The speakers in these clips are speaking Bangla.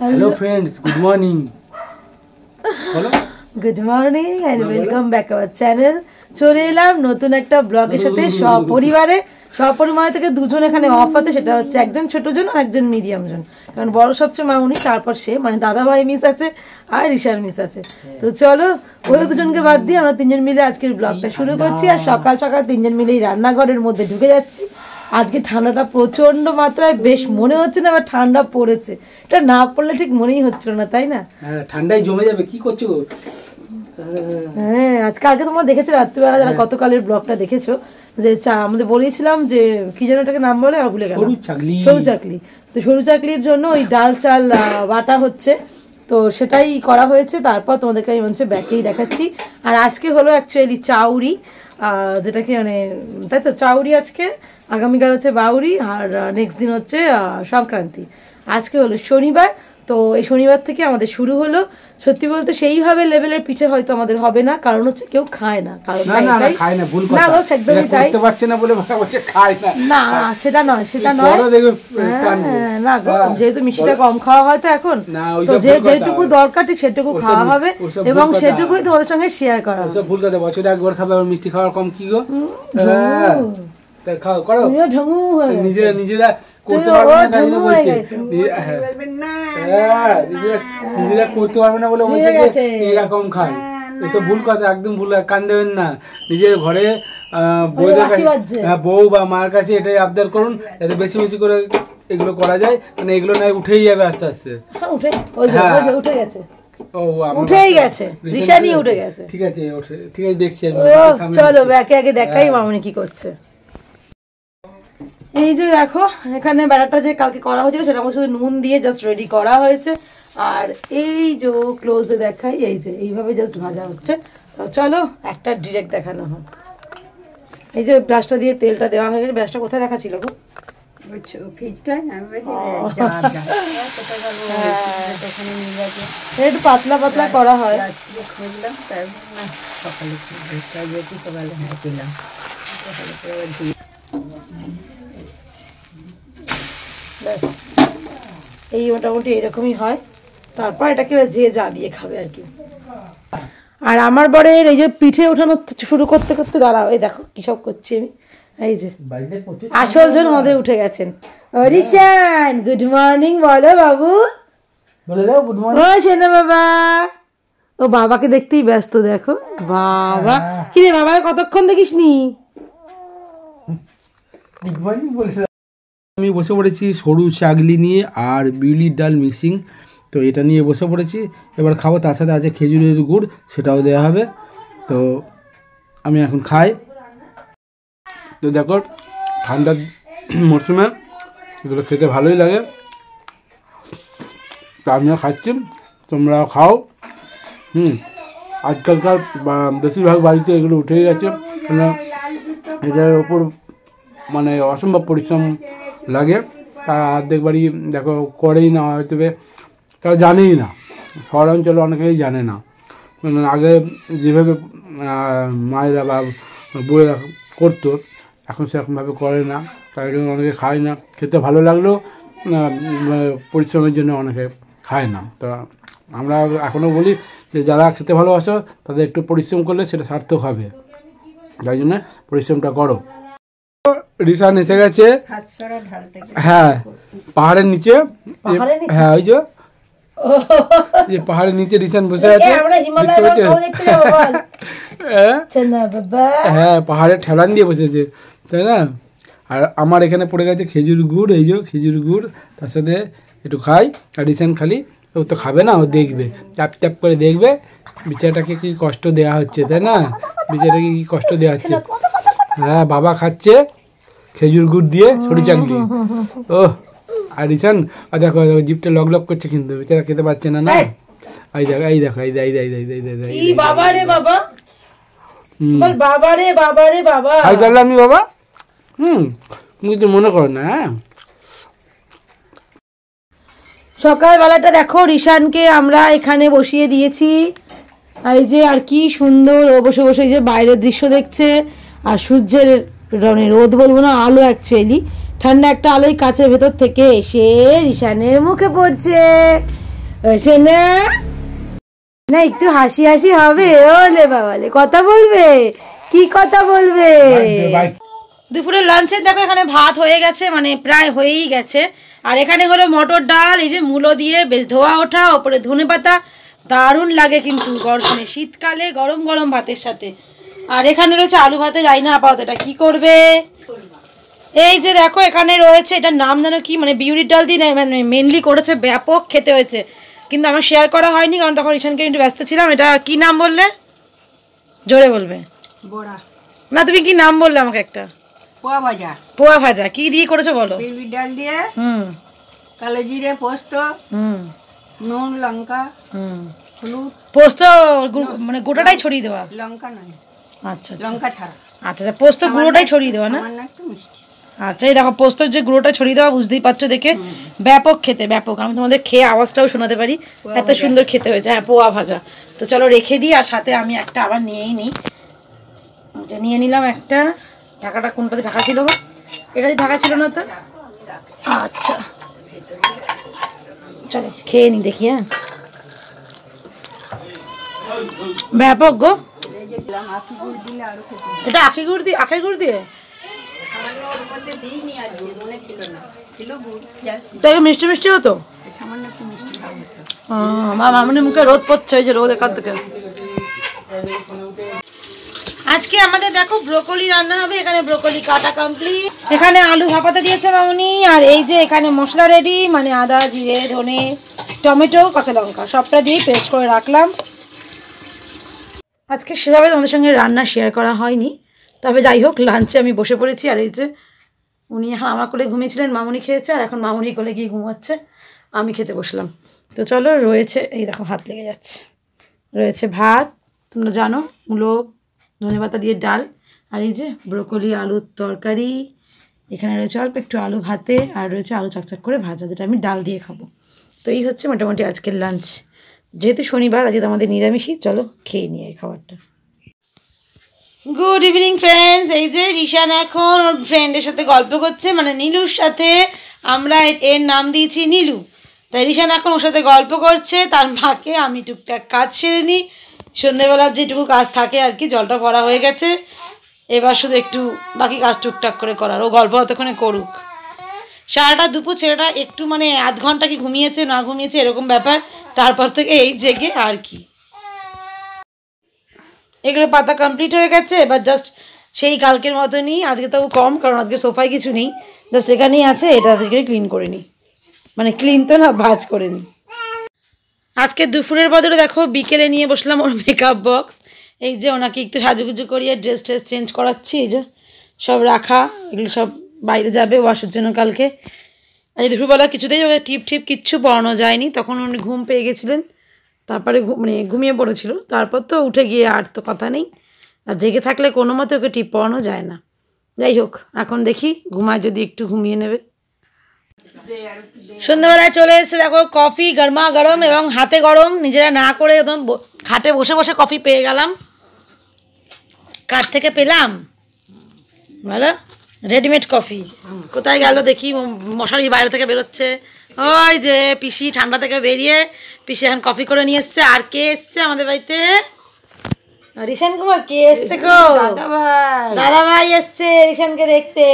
Hello friends, good morning. Good morning and welcome back our channel. চলে এলাম নতুন একটা ব্লগের সাথে সপরিবারে থেকে দুজন এখানে অফ আছে, সেটা হচ্ছে একজন ছোট জন আর একজন মিডিয়াম জন। কারণ বড় সবচেয়ে মা উনি, তারপর সে মানে দাদা ভাই মিস আছে আর ঋষার মিস আছে। তো চলো ওই দুজনকে বাদ দিয়ে আমরা তিনজন মিলে আজকের ব্লগটা শুরু করছি। আর সকাল সকাল তিনজন মিলেই রান্নাঘরের মধ্যে ঢুকে যাচ্ছি। আজকে ঠান্ডাটা প্রচন্ড মাত্রায়, বেশ মনে হচ্ছে না আবার ঠান্ডা পড়েছে। এটা না পড়লে ঠিক মনেই হচ্ছিল না, তাই না? ঠান্ডায় জমে যাবে। কি করছো? হ্যাঁ, আজকে তোমরা দেখেছো রাত্রিবেলা, যারা গতকালের ব্লগটা দেখেছো, যে আমাদের বলেছিলাম যে কি যেন ওটাকে নাম বলে, আর ভুলে গেলাম। সরু চাকলি। তো সরু চাকলির জন্য ওই ডাল চাল বাটা হচ্ছে, তো সেটাই করা হয়েছে। তারপর তোমাদেরকে আমি মনে ব্যাকেই দেখাচ্ছি। আর আজকে হলো অ্যাকচুয়ালি চাউরি, যেটাকে মানে তাই তো চাউরি আজকে, আগামীকাল হচ্ছে বাউরি, আর নেক্সট দিন হচ্ছে সংক্রান্তি। আজকে হলো শনিবার, তো এই শনিবার থেকে আমাদের শুরু হলো। সত্যি বলতে সেইভাবে লেভেলের পিঠে হয়তো আমাদের হবে না, কারণ হচ্ছে কেউ খায় না। কারণ সেটা নয় না, যেহেতু মিষ্টিটা কম খাওয়া হয় তো এখন, তো যেটুকু দরকার ঠিক সেটুকু খাওয়া হবে এবং সেটুকুই তোমাদের সঙ্গে শেয়ার করা হবে। ভুল কথা, বছরে একবার খাবে আর মিষ্টি খাওয়ার কম কি গো? নিজেরা করতে পারবে না বলে বলছে এরকম খায়। এসব ভুল কথা, একদম ভুল। কান দেবেন না। নিজের ঘরে বউ বা মার কাছে এটাই আবদার করুন, যাতে বেশি বেশি করে এগুলো করা যায়। মানে এগুলো নাই উঠেই যাবে আস্তে আস্তে। উঠে গেছে, উঠেই গেছে, রিশানি উঠে গেছে। ঠিক আছে, ঠিক আছে, দেখছি। চলো একে একে দেখাই মামনি কি করছে। এই যে দেখো, এখানে ব্যাটারটা যে কালকে করা হয়েছিল সেটা আমার শুধু নুন দিয়ে জাস্ট রেডি করা হয়েছে। আর এই যে ক্লোজে দেখাই, এই যে এইভাবে জাস্ট ভাজা হচ্ছে। তো চলো একটা ডিরেক্ট দেখানো হয়। এই যে ব্রাশটা দিয়ে তেলটা দেওয়া হয়ে গেছে। ব্রাশটা কোথায় রাখা ছিল গো? একটু পাতলা পাতলা করা হয়। এই মোটামুটি এরকমই হয়। তারপর এটাকে যে যা দিয়ে খাবে আর কি। আর আমার বরের এই যে পিঠে ওঠানো শুরু করতে করতে দাঁড়াও, এই দেখো কি সব করছি আমি। এই যে আসল জন আমাদের উঠে গেছেন। রিশান, গুড মর্নিং বলো বাবু। বলে দাও গুড মর্নিং। ও শোনো বাবা। ও বাবাকে দেখতেই ব্যস্ত, দেখো বাবা। কি রে বাবা, কতক্ষণ দেখিস নি? গুড মর্নিং বলে। আমি বসে পড়েছি সরু চাগলি নিয়ে আর বিউলির ডাল মিক্সিং। তো এটা নিয়ে বসে পড়েছি, এবার খাবো। তার সাথে আছে খেজুরের গুড়, সেটাও দেওয়া হবে। তো আমি এখন খাই। তো দেখো, ঠান্ডার মরশুমে এগুলো খেতে ভালোই লাগে, তা আমিও খাচ্ছি, তোমরাও খাও। আজকালকার বেশিরভাগ বাড়িতে এগুলো উঠেই গেছে, কেন এটার ওপর মানে অসম্ভব পরিশ্রম লাগে। তা অর্ধেক বাড়ি দেখো করেই না, হয়তো তারা জানেই না। শহর অঞ্চলে অনেকেই জানে না। আগে যেভাবে মায়েরা বা বউয়েরা করতো, এখন সেরকমভাবে করে না, তার জন্য অনেকে খায় না। খেতে ভালো লাগলেও পরিশ্রমের জন্য অনেকে খায় না। তো আমরা এখনও বলি যে যারা খেতে ভালোবাসো তাদের একটু পরিশ্রম করলে সেটা সার্থক হবে, তাই জন্য পরিশ্রমটা করো। রিশান এসে গেছে, হ্যাঁ, পাহাড়ের নিচে। হ্যাঁ, ওই যে পাহাড়ের নিচে রিশান বসে আছে। হ্যাঁ, পাহাড়ের ঠেলান দিয়ে বসেছে, তাই না? আর আমার এখানে পড়ে গেছে খেজুর গুড়। এই যে খেজুর গুড়, তার সাথে একটু খাই। আর রিশান খালি, ও তো খাবে না, ও দেখবে, চাপ চাপ করে দেখবে। বিচারটাকে কি কষ্ট দেওয়া হচ্ছে, তাই না? বিচারটাকে কি কষ্ট দেওয়া হচ্ছে। হ্যাঁ, বাবা খাচ্ছে খেজুর গুড় দিয়ে সরু চাকলি। ও আর রিশান দেখো জিপটা লক লক করছে, কিন্তু বেচারা খেতে পারছে না। না, এই দেখো, এই দেখো, এই বাবা রে বাবা, বাবা রে বাবা রে বাবা, খাই তাহলে আমি বাবা। তুমি তো মনে করো না। হ্যাঁ, সকালবেলাটা দেখো রিশানকে আমরা এখানে বসিয়ে দিয়েছি। এই যে, আর কি সুন্দর ও বসে বসে এই যে বাইরের দৃশ্য দেখছে। আর সূর্যের রোদ বলবো না, আলো, অ্যাকচুয়ালি ঠান্ডা একটা আলোই কাছের ভেতর থেকে এসে রিশানের মুখে পড়ছে। না না একটু হাসি হাসি হবে, ওলে বাবালে কথা বলবে, কি কথা বলবে? দুপুরের লাঞ্চের দেখো এখানে ভাত হয়ে গেছে, মানে প্রায় হয়েই গেছে। আর এখানে হলো মটর ডাল, এই যে মূলো দিয়ে বেশ ধোয়া ওঠা, ওপরে ধনেপাতা, দারুণ লাগে কিন্তু গরমে, শীতকালে গরম গরম ভাতের সাথে। আর এখানে রয়েছে আলু ভাতে, যাই না আপাতত এটা কি করবে। এই যে দেখো এখানে রয়েছে, এটার নাম যেন কি, মানে বিউলির ডাল দিয়ে মানে মেনলি করেছে, ব্যাপক খেতে হয়েছে, কিন্তু আমার শেয়ার করা হয়নি কারণ তখন রিশানকে একটু ব্যস্ত ছিলাম। এটা কি নাম বললে, জোরে বলবে? বড়া না, তুমি কি নাম বললে আমাকে একটা? পোয়া ভাজা। পোয়া ভাজা কি দিয়ে করেছো বলো? বিউলির ডাল দিয়ে, কালো জিরে, পোস্ত, নুন, লঙ্কা, হলুদ। পোস্ত মানে গোটাটাই ছড়িয়ে দেওয়া? লঙ্কা নয়, আচ্ছা লঙ্কা ছাড়া। আচ্ছা আচ্ছা, পোস্ত গুঁড়োটাই ছড়িয়ে দেওয়া না? একটু মিষ্টি। আচ্ছা, এই দেখো পোস্তর যে গুঁড়োটা ছড়িয়ে দেওয়া, বুঝতেই পারছো দেখে, ব্যাপক খেতে, ব্যাপক। আমি তোমাদের খেয়ে আওয়াজটাও শোনাতে পারি, এত সুন্দর খেতে হয়েছে। হ্যাঁ, পোয়া ভাজা। তো চলো রেখে দিই, আর সাথে আমি একটা আবার নিয়েই নিই। নিয়ে নিলাম একটা। ঢাকাটা কোনটাতে ঢাকা ছিল গো? এটাতে ঢাকা ছিল না তো? আচ্ছা চলো খেয়ে নি দেখি। হ্যাঁ, ব্যাপক গো। এটা আখি গুড় দিয়ে? আখের গুড় দিয়ে? মিষ্টি মিষ্টি হতো। মামুনি মুখে রোদ পড়ছে, ওই যে রোদ এখান থেকে। আজকে আমাদের দেখো ব্রোকলি রান্না হবে। এখানে ব্রোকলি কাটা কমপ্লিট, এখানে আলু ভাপাতে দিয়েছে মামুনি, আর এই যে এখানে মশলা রেডি, মানে আদা, জিরে, ধনে, টমেটো, কাঁচা লঙ্কা সবটা দিয়ে পেস্ট করে রাখলাম। আজকে সেভাবে তোমাদের সঙ্গে রান্না শেয়ার করা হয়নি, তবে যাই হোক লাঞ্চে আমি বসে পড়েছি। আর এই যে উনি এখন আমার কোলে ঘুমিয়েছিলেন, মামুনি খেয়েছে, আর এখন মামুনি কোলে গিয়ে ঘুমাচ্ছে, আমি খেতে বসলাম। তো চলো, রয়েছে এই দেখো হাত লেগে যাচ্ছে, রয়েছে ভাত, তোমরা জানো, মূলো ধনেপাতা দিয়ে ডাল, আর এই যে ব্রোকলি আলুর তরকারি, এখানে রয়েছে অল্প একটু আলু ভাতে, আর রয়েছে আলু চকচক করে ভাজা, যেটা আমি ডাল দিয়ে খাবো। তো এই হচ্ছে মোটামুটি আজকের লাঞ্চ। যেহেতু শনিবার, আজকে তো আমাদের নিরামিষই, চলো খেয়ে নিয়ে এই খাবারটা। Good evening friends. এই যে রিশান এখন ওর ফ্রেন্ডের সাথে গল্প করছে, মানে নীলুর সাথে, আমরা এর নাম দিয়েছি নীলু। তাই রিশান এখন ওর সাথে গল্প করছে, তার মাকে আমি টুকটাক কাজ সেরে নিই, সন্ধ্যেবেলার যেটুকু কাজ থাকে আর কি, জলটা ভরা হয়ে গেছে, এবার শুধু একটু বাকি কাজ টুকটাক করে করার। ও গল্প অতক্ষণে করুক। সারাটা দুপুর ছেলেটা একটু মানে আধ ঘন্টা কি ঘুমিয়েছে না ঘুমিয়েছে এরকম ব্যাপার, তারপর থেকে এই জেগে আর কি। এগুলো পাতা কমপ্লিট হয়ে গেছে, এবার জাস্ট সেই কালকের মতনই, আজকে তাও কম কারণ আজকে সোফায় কিছু নেই, জাস্ট এখানেই আছে, এটা থেকে ক্লিন করে নিই, মানে ক্লিন তো না, ভাঁজ করে নিই। আজকে দুপুরের বদলে দেখো বিকেলে নিয়ে বসলাম ওর মেকআপ বক্স। এই যে ওনাকে একটু সাজুগুজু করিয়ে ড্রেস ট্রেস চেঞ্জ করাচ্ছি, এই যে সব রাখা, এগুলো সব বাইরে যাবে ওয়াশের জন্য কালকে। আজ দুপুরবেলা কিছুতেই ওকে টিপ টিপ কিচ্ছু পরানো যায়নি, তখন উনি ঘুম পেয়ে গেছিলেন, তারপরে মানে ঘুমিয়ে পড়েছিল, তারপর তো উঠে গিয়ে আর তো কথা নেই, আর জেগে থাকলে কোনো মতে ওকে টিপ পরানো যায় না। যাই হোক, এখন দেখি ঘুমায় যদি একটু ঘুমিয়ে নেবে। সন্ধ্যাবেলায় চলে এসে দেখো কফি গরমা গরম এবং হাতে গরম, নিজেরা না করে একদম খাটে বসে বসে কফি পেয়ে গেলাম। কার থেকে পেলাম বলো? Readymade coffee. কোথায় গেল দেখি, মশারি বাইরে থেকে বেরোচ্ছে, ওই যে পিসি ঠান্ডা থেকে বেরিয়ে পিসি এখন কফি করে নিয়ে এসছে। আর কে এসছে আমাদের বাড়িতে? রিশান কুমার। কে এসছে গো? দাদা ভাই এসছে রিশানকে দেখতে।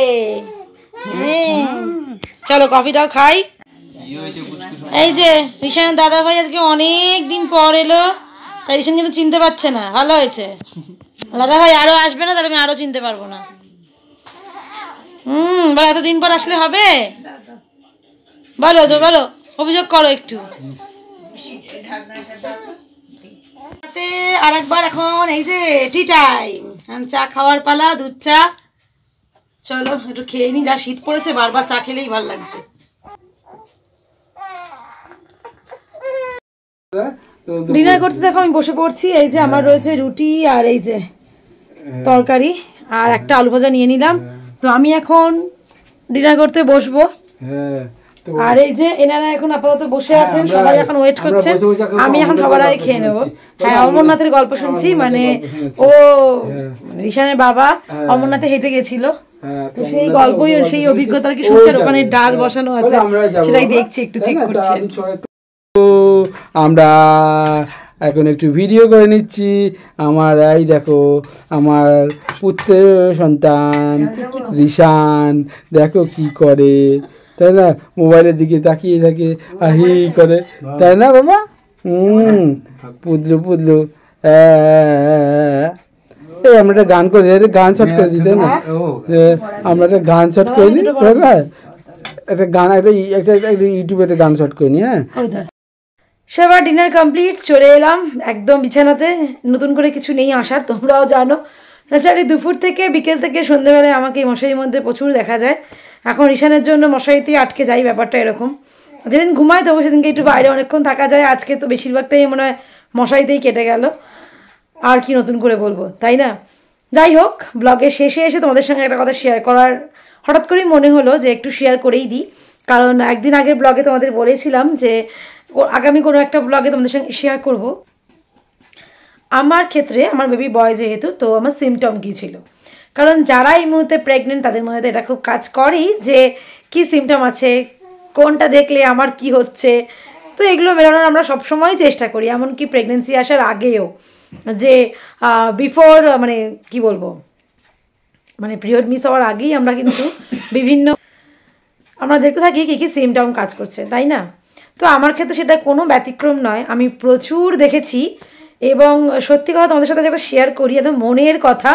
চলো কফিটাও খাই। এই যে রিশানের দাদা ভাই আজকে অনেক দিন পর এলো, তাই রিশান কিন্তু চিনতে পারছে না। ভালো হয়েছে, দাদা ভাই আরো আসবে না, তাহলে আমি আরো চিনতে পারবো না। বলো এতদিন পর আসলে হবে? বলো তো, বলো, অভিযোগ করো একটু। আর একবার এখন এই যে টি টাইম, চা খাওয়ার পালা, দুধ চা। চলো একটু খেয়ে নি, যা শীত পড়েছে বারবার চা খেলেই ভালো লাগছে। ডিনার করতে দেখো আমি বসে পড়ছি। এই যে আমার রয়েছে রুটি আর এই যে তরকারি আর একটা আলু ভাজা নিয়ে নিলাম। তো আমি এখন ডিনার করতে বসবো। আর এই যে এনারা এখন আপাতত বসে আছেন, সবাই এখন ওয়েট করছে, আমি এখন সবার আগে খেয়ে নেবো। হ্যাঁ, অমরনাথের গল্প শুনছি, মানে ও রিশানের বাবা অমরনাথে হেঁটে গেছিল, তো সেই গল্পই, সেই অভিজ্ঞতা কি শুনছেন। ওখানে ডাল বসানো আছে, সেটাই দেখছি, একটু চেক করছি। আমরা এখন একটু ভিডিও করে নিচ্ছি। আমার এই দেখো আমার পুত্র সন্তান রিশান, দেখো কি করে, তাই না? মোবাইলের দিকে তাকিয়ে থাকে আর হি করে, তাই না বাবা? পুদলু পুদলু। এই আমরা একটা গান করে দিই, গান শট করে দিই, তাই না? আমরা একটা গান শট করে নিই, তাই না? একটা গান, একটা ইউটিউবে একটা গান শট করে নিই। হ্যাঁ, সবার ডিনার কমপ্লিট, চলে এলাম একদম বিছানাতে। নতুন করে কিছু নেই আসার, তোমরাও জানো। তাছাড়া দুপুর থেকে বিকেল থেকে সন্ধ্যেবেলায় আমাকে এই মশারির মধ্যে প্রচুর দেখা যায়। এখন রিশানের জন্য মশারিতেই আটকে যাই, ব্যাপারটা এরকম। যেদিন ঘুমাই তবু সেদিনকে একটু বাইরে অনেকক্ষণ থাকা যায়, আজকে তো বেশিরভাগটাই মনে হয় মশারিতেই কেটে গেল। আর কি নতুন করে বলবো, তাই না? যাই হোক, ব্লগের শেষে এসে তোমাদের সঙ্গে একটা কথা শেয়ার করার হঠাৎ করেই মনে হলো যে একটু শেয়ার করেই দিই। কারণ একদিন আগের ব্লগে তোমাদের বলেছিলাম যে আগামী কোনো একটা ব্লগে তোমাদের সঙ্গে শেয়ার করব। আমার ক্ষেত্রে আমার বেবি বয় যেহেতু, তো আমার সিমটম কী ছিল। কারণ যারা এই মুহূর্তে প্রেগনেন্ট তাদের মধ্যে তো এটা খুব কাজ করেই যে কি সিমটম আছে, কোনটা দেখলে আমার কি হচ্ছে। তো এগুলো মেলানোর আমরা সবসময় চেষ্টা করি, এমনকি প্রেগনেন্সি আসার আগেও, যে বিফোর মানে কি বলবো, মানে পিরিয়ড মিস হওয়ার আগেই আমরা কিন্তু বিভিন্ন আমরা দেখতে থাকি কী কী সিমটম কাজ করছে, তাই না? তো আমার ক্ষেত্রে সেটা কোনো ব্যতিক্রম নয়। আমি প্রচুর দেখেছি এবং সত্যি কথা তোমাদের সাথে যেটা শেয়ার করি, একদম মনের কথা,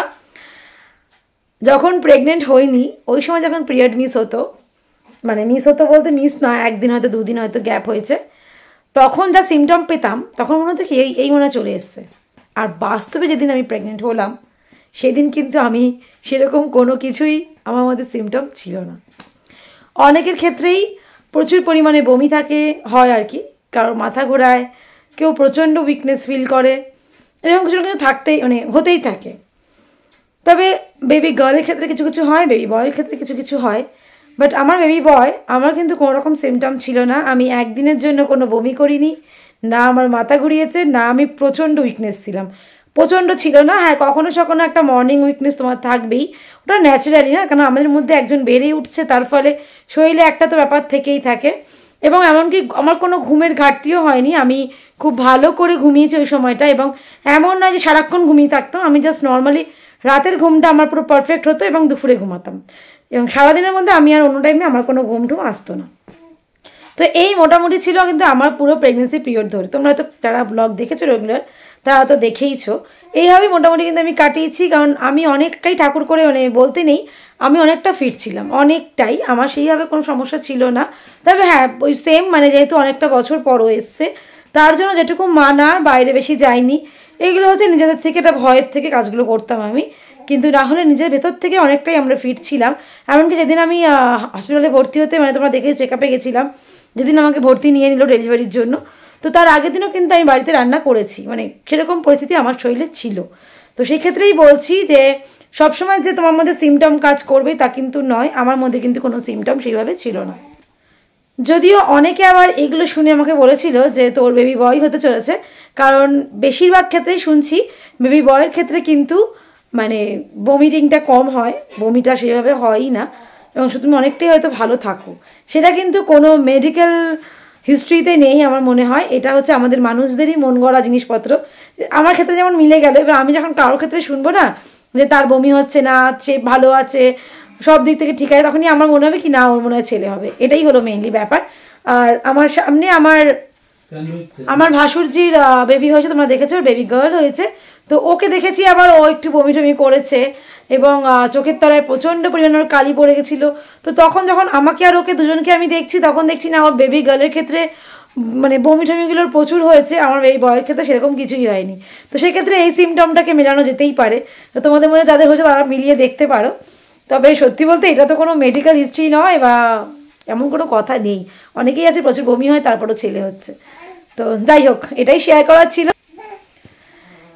যখন প্রেগনেন্ট হইনি ওই সময় যখন পিরিয়ড মিস হতো, মানে মিস হতো বলতে মিস না, একদিন হয়তো দুদিন হয়তো গ্যাপ হয়েছে, তখন যা সিমটম পেতাম তখন মনে হতো কি এই মনে চলে এসছে। আর বাস্তবে যেদিন আমি প্রেগনেন্ট হলাম সেদিন কিন্তু আমি সেরকম কোনো কিছুই আমার মধ্যে সিমটম ছিল না। অনেকের ক্ষেত্রেই প্রচুর পরিমাণে বমি থাকে, হয় আর কি, কারোর মাথা ঘোরায়, কেউ প্রচণ্ড উইকনেস ফিল করে, এরকম কিছু কিন্তু থাকতেই মানে হতেই থাকে। তবে বেবি গার্লের ক্ষেত্রে কিছু কিছু হয়, বেবি বয়ের ক্ষেত্রে কিছু কিছু হয়। বাট আমার বেবি বয়, আমার কিন্তু কোনো রকম সিমটম ছিল না। আমি একদিনের জন্য কোনো বমি করিনি, না আমার মাথা ঘুরিয়েছে, না আমি প্রচণ্ড উইকনেস ছিলাম। প্রচণ্ড ছিল না, হ্যাঁ কখনো সখনো একটা মর্নিং উইকনেস তোমার থাকবেই, ওটা ন্যাচারালি না, কারণ আমাদের মধ্যে একজন বেড়েই উঠছে, তার ফলে শরীরে একটা তো ব্যাপার থেকেই থাকে। এবং এমনকি আমার কোনো ঘুমের ঘাটতিও হয়নি, আমি খুব ভালো করে ঘুমিয়েছি ওই সময়টা। এবং এমন নয় যে সারাক্ষণ ঘুমিয়ে থাকতাম, আমি জাস্ট নর্মালি রাতের ঘুমটা আমার পুরো পারফেক্ট হতো এবং দুপুরে ঘুমাতাম, এবং সারাদিনের মধ্যে আমি আর অন্য টাইমে আমার কোনো ঘুম টুম আসতো না। তো এই মোটামুটি ছিল কিন্তু আমার পুরো প্রেগনেন্সি পিরিয়ড ধরে। তোমরা হয়তো যারা ব্লগ দেখেছো রেগুলার তারা তো দেখেইছো। এইভাবেই মোটামুটি কিন্তু আমি কাটিয়েছি, কারণ আমি অনেকটাই ঠাকুর করে মানে বলতে নেই, আমি অনেকটা ফিট ছিলাম, অনেকটাই, আমার সেইভাবে কোনো সমস্যা ছিল না। তবে হ্যাঁ ওই সেম মানে যেহেতু অনেকটা বছর পরও এসছে, তার জন্য যেটুকু মানার বাইরে বেশি যায়নি। এগুলো হচ্ছে নিজেদের থেকে, একটা ভয়ের থেকে কাজগুলো করতাম আমি, কিন্তু না হলে নিজের ভেতর থেকে অনেকটাই আমরা ফিট ছিলাম। এমনকি যেদিন আমি হসপিটালে ভর্তি হতে মানে তোমরা দেখে চেক আপে গেছিলাম, যেদিন আমাকে ভর্তি নিয়ে নিল ডেলিভারির জন্য, তো তার আগের দিনও কিন্তু আমি বাড়িতে রান্না করেছি, মানে সেরকম পরিস্থিতি আমার শরীরে ছিল। তো সেই ক্ষেত্রেই বলছি যে সবসময় যে তোমার মধ্যে সিমটম কাজ করবে তা কিন্তু নয়, আমার মধ্যে কিন্তু কোনো সিমটম সেইভাবে ছিল না। যদিও অনেকে আবার এগুলো শুনে আমাকে বলেছিল যে তোর বেবি বয় হতে চলেছে, কারণ বেশিরভাগ ক্ষেত্রেই শুনছি বেবি বয়ের ক্ষেত্রে কিন্তু মানে বমিটিংটা কম হয়, বমিটা সেভাবে হয়ই না, এবং তুমি অনেকটাই হয়তো ভালো থাকো। সেটা কিন্তু কোনো মেডিকেল হিস্ট্রিতে নেই আমার মনে হয়, এটা হচ্ছে আমাদের মানুষদেরই মন গড়া জিনিসপত্র। আমার ক্ষেত্রে যেমন মিলে গেল, এবার আমি যখন কারোর ক্ষেত্রে শুনবো না যে তার বমি হচ্ছে না, সে ভালো আছে, সব দিক থেকে ঠিক আছে, তখনই আমার মনে হবে কি না ওর মনে হয় ছেলে হবে, এটাই হলো মেইনলি ব্যাপার। আর আমার সামনে আমার ভাসুরজির বেবি হয়েছে, তোমরা দেখেছো, বেবি গার্ল হয়েছে, তো ওকে দেখেছি আবার ও একটু বমি টমি করেছে এবং চোখের তলায় প্রচণ্ড পরিমাণে ওর কালি পড়ে গেছিলো। তো তখন যখন আমাকে আর ওকে দুজনকে আমি দেখছি, তখন দেখছি না ওর বেবি গার্লের ক্ষেত্রে মানে বমি টমিগুলোর প্রচুর হয়েছে, আমার এই বয়ের ক্ষেত্রে সেরকম কিছুই হয়নি। তো সেক্ষেত্রে এই সিমটমটাকে মেলানো যেতেই পারে, তো তোমাদের মধ্যে যাদের হয়েছে তারা মিলিয়ে দেখতে পারো। তবে সত্যি বলতে এটা তো কোনো মেডিকেল হিস্ট্রি নয় বা এমন কোনো কথা নেই, অনেকেই আছে প্রচুর বমি হয় তারপরও ছেলে হচ্ছে। তো যাই হোক, এটাই শেয়ার করার ছিল,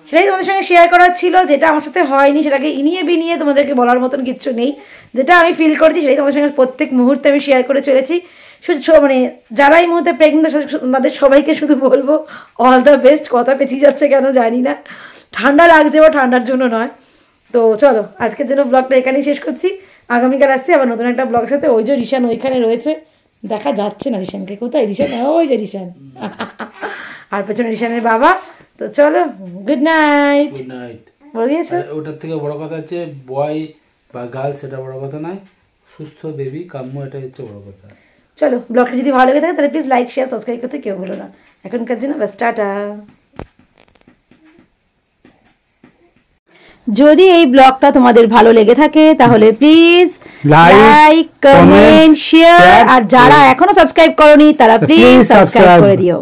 সেটাই তোমাদের সঙ্গে শেয়ার করার ছিল। যেটা আমার সাথে হয়নি সেটাকে ইনিয়ে বিনিয়ে তোমাদেরকে বলার মতন কিচ্ছু নেই, যেটা আমি ফিল করেছি সেটাই তোমাদের সঙ্গে প্রত্যেক মুহূর্তে আমি শেয়ার করে চলেছি। শুধু মানে যারা এই মুহূর্তে প্রেগনেন্ট তাদের সবাইকে শুধু বলবো অল দ্য বেস্ট। কথা পেছিয়ে যাচ্ছে কেন জানি না, ঠান্ডা লাগছে বা ঠান্ডার জন্য নয়। তো চলো আজকের জন্য ব্লগটা এখানেই শেষ করছি, আগামীকাল আসছি আবার নতুন একটা ব্লগের সাথে। ওই যে রিশান ওইখানে রয়েছে, দেখা যাচ্ছে না রিশানকে, কোথায় রিশান, ওই যে রিশান আর পেছনে রিশানের বাবা। তো চলো গুড নাইট। Good night. বলে দিয়েছো? ওটার থেকে বড় কথা হচ্ছে বয় বা গার্ল সেটা বড় কথা নয়, সুস্থ বেবি কাম্য, এটা হচ্ছে বড় কথা। চলো ব্লগটা যদি ভালো লেগে থাকে তাহলে প্লিজ লাইক শেয়ার সাবস্ক্রাইব করতে কেউ ভুলো না। এখনকার জন্য বাস টাটা। যদি এই ব্লগটা তোমাদের ভালো লেগে থাকে তাহলে প্লিজ লাইক কমেন্ট শেয়ার, আর যারা এখনো সাবস্ক্রাইব করোনি তারা প্লিজ সাবস্ক্রাইব করে দিও।